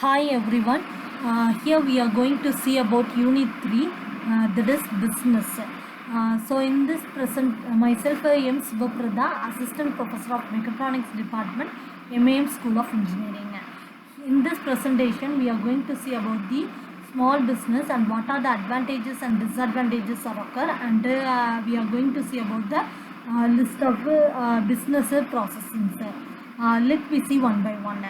Hi everyone. Here we are going to see about Unit 3, that is business. So in this present, myself M. Sivaprada, Assistant Professor of Mechatronics Department, MAM School of Engineering. In this presentation, we are going to see about the small business and what are the advantages and disadvantages of occur, and we are going to see about the list of business processing. Let me see one by one.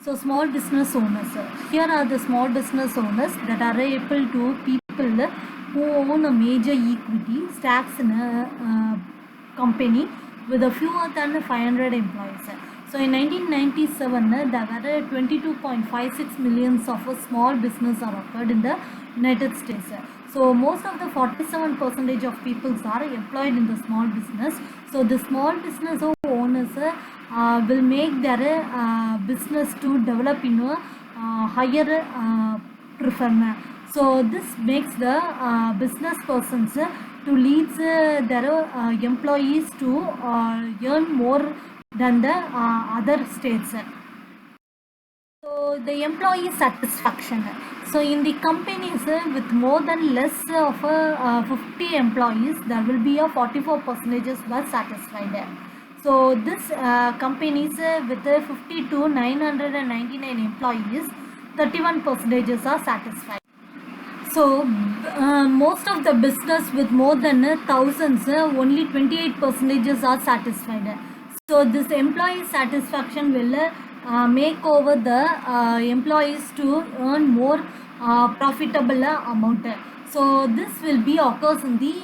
So small business owners. Here are the small business owners that are able to people who own a major equity stacks in a company with a fewer than 500 employees. So in 1997, there were 22.56 millions of small business are occurred in the United States. So most of the 47% of people are employed in the small business. So the small business owners will make their business to develop in a higher performance. So this makes the business persons to lead their employees to earn more than the other states. So the employee satisfaction. So in the companies with more than less of 50 employees, there will be a 44% were satisfied. So this companies with 50 to 999 employees, 31% are satisfied. So most of the business with more than thousands, only 28% are satisfied. So this employee satisfaction will make over the employees to earn more profitable amount. So this will be occurs in the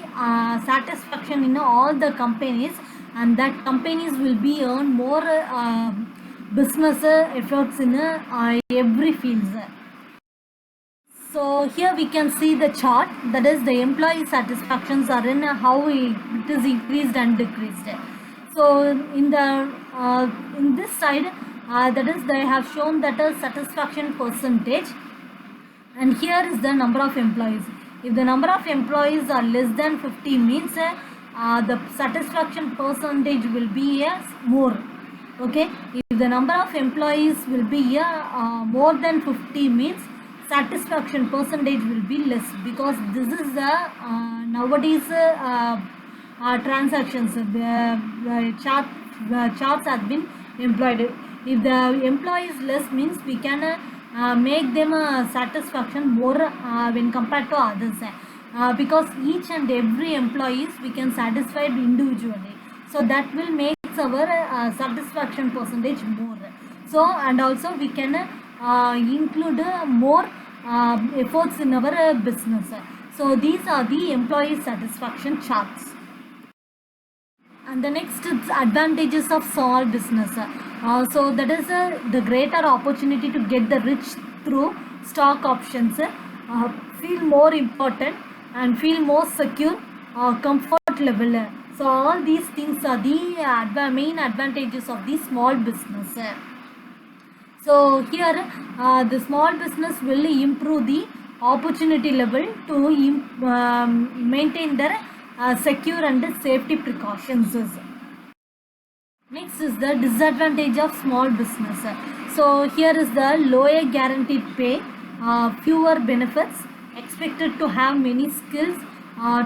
satisfaction in all the companies, and that companies will be earn more business efforts in every field. So here we can see the chart, that is the employee satisfactions are in how it is increased and decreased. So in the in this side, that is they have shown that a satisfaction percentage, and here is the number of employees. If the number of employees are less than 50 means the satisfaction percentage will be more. Okay, if the number of employees will be more than 50 means satisfaction percentage will be less, because this is the nowadays transactions. The charts have been employed. If the employee is less means we can make them satisfaction more when compared to others, because each and every employees we can satisfy individually, so that will make our satisfaction percentage more. So and also we can include more efforts in our business. So these are the employee satisfaction charts. And the next is advantages of small business. So that is the greater opportunity to get the rich through stock options, feel more important and feel more secure, comfort level. So all these things are the main advantages of the small business. So here the small business will improve the opportunity level to maintain their secure and safety precautions. Next is the disadvantage of small business. So here is the lower guaranteed pay, fewer benefits, expected to have many skills,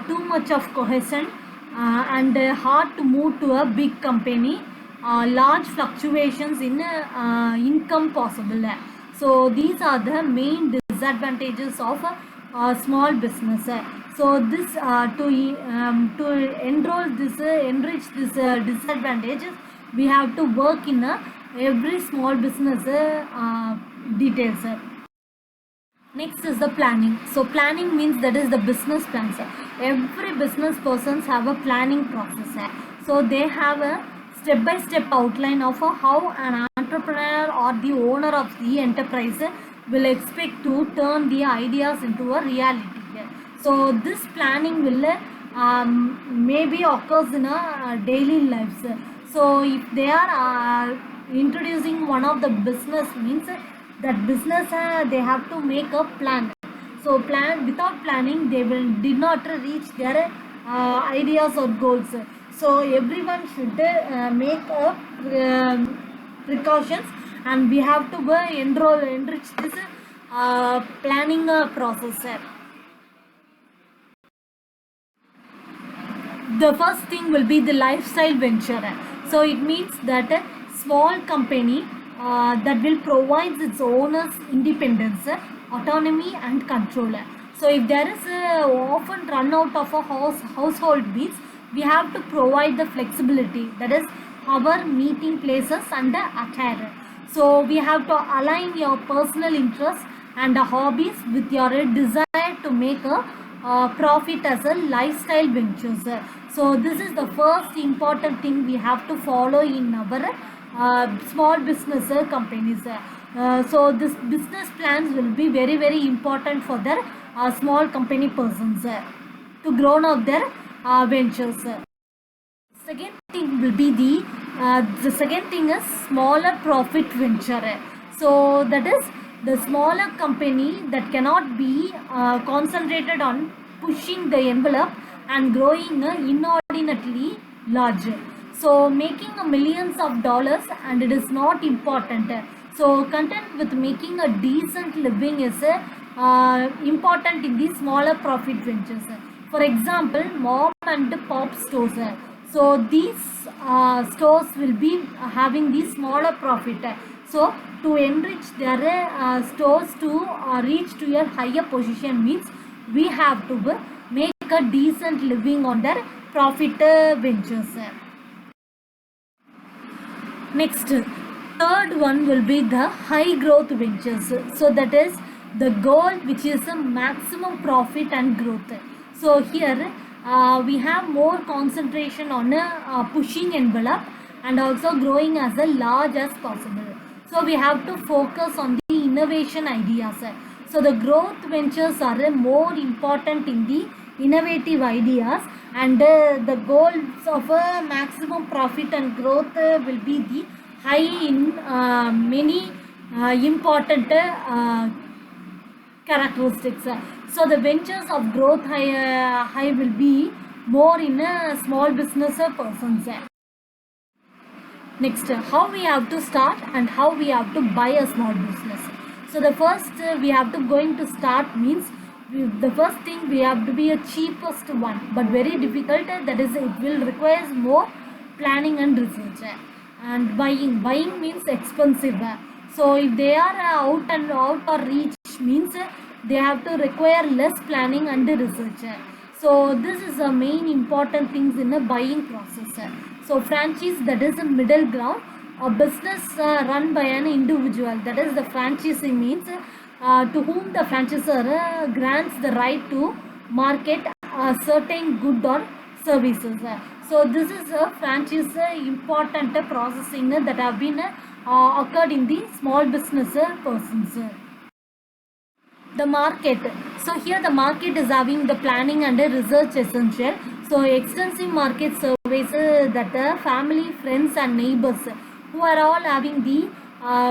too much of cohesion, and hard to move to a big company, large fluctuations in income possible. So these are the main disadvantages of small business. So this to enrich this disadvantages, we have to work in every small business details. Next is the planning. So planning means that is the business plans. Every business persons have a planning process. So they have a step-by-step outline of how an entrepreneur or the owner of the enterprise will expect to turn the ideas into a reality. So this planning will maybe occurs in a daily lives. So if they are introducing one of the business means that business they have to make a plan. So plan without planning they will did not reach their ideas or goals. So everyone should make a precautions and we have to enrich this planning process. The first thing will be the lifestyle venture. So it means that a small company that will provide its owners independence, autonomy and control. So if there is often run out of a household needs, we have to provide the flexibility, that is our meeting places and the attire. So we have to align your personal interests and hobbies with your desire to make a profit as a lifestyle ventures. So this is the first important thing we have to follow in our small business companies. So this business plans will be very important for their small company persons to grow up their ventures. Second thing will be the second thing is smaller profit venture. So that is the smaller company that cannot be concentrated on pushing the envelope and growing inordinately larger. So making millions of dollars and it is not important. So content with making a decent living is important in the smaller profit ventures. For example, mom and pop stores. So these stores will be having the smaller profit. So to enrich their stores to reach to a higher position means we have to make a decent living on their profit ventures. Next, third one will be the high growth ventures. So that is the goal which is a maximum profit and growth. So here we have more concentration on pushing envelope and also growing as large as possible. So we have to focus on the innovation ideas. So the growth ventures are more important in the innovative ideas, and the goals of maximum profit and growth will be the high in many important characteristics. So the ventures of growth high will be more in a small business persons. Next, how we have to start and how we have to buy a small business. So the first we have to going to start means the first thing we have to be a cheapest one, but very difficult. That is, it will requires more planning and research. And buying means expensive. So if they are out or reach means they have to require less planning and research. So this is the main important things in the buying process. So franchise, that is a middle ground. A business run by an individual, that is the franchisee means to whom the franchisor grants the right to market a certain good or services. So this is a franchise important processing that have been occurred in the small business persons. The market. So here the market is having the planning and the research essential. So extensive market surveys that the family, friends and neighbors who are all having the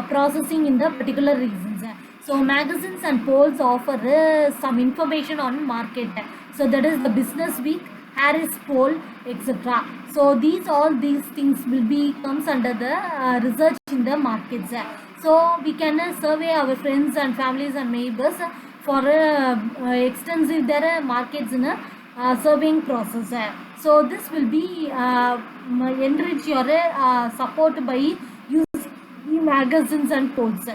processing in the particular reasons. So magazines and polls offer some information on market. So that is the Business Week, Harris Poll, etc. So all these things will be comes under the research in the markets. So we can survey our friends and families and neighbors for extensive their markets in a surveying process. So this will be enrich your support by using magazines and polls.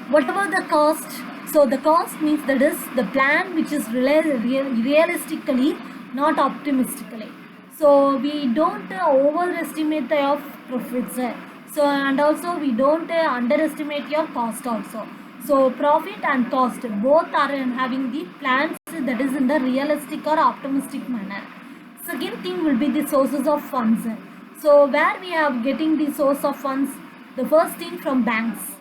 What about the cost? So the cost means that is the plan which is realistically, not optimistically. So we don't overestimate your profits. So and also we don't underestimate your cost also. So profit and cost both are having the plans that is in the realistic or optimistic manner. Second thing will be the sources of funds. So where we are getting the source of funds, the first thing from banks.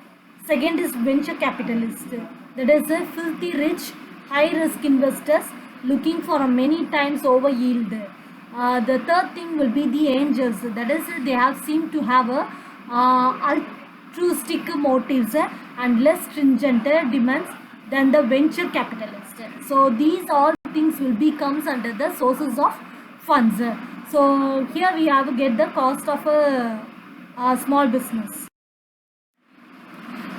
Second is venture capitalists, that is a filthy rich, high risk investors looking for a many times over yield. The third thing will be the angels, that is they have seemed to have a altruistic motives and less stringent demands than the venture capitalists. So these all things will be comes under the sources of funds. So here we have to get the cost of small business.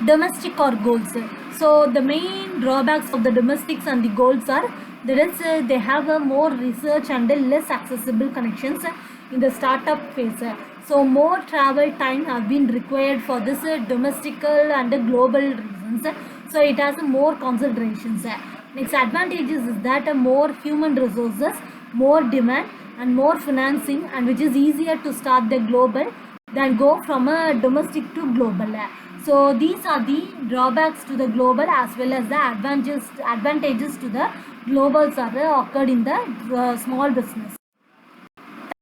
Domestic or goals. So the main drawbacks of the domestics and the goals are that is they have a more research and less accessible connections in the startup phase. So more travel time have been required for this domestical and global reasons. So it has more considerations. Next advantages is that more human resources, more demand and more financing, and which is easier to start the global than go from a domestic to global. So these are the drawbacks to the global as well as the advantages to the globals are occurred in the small business.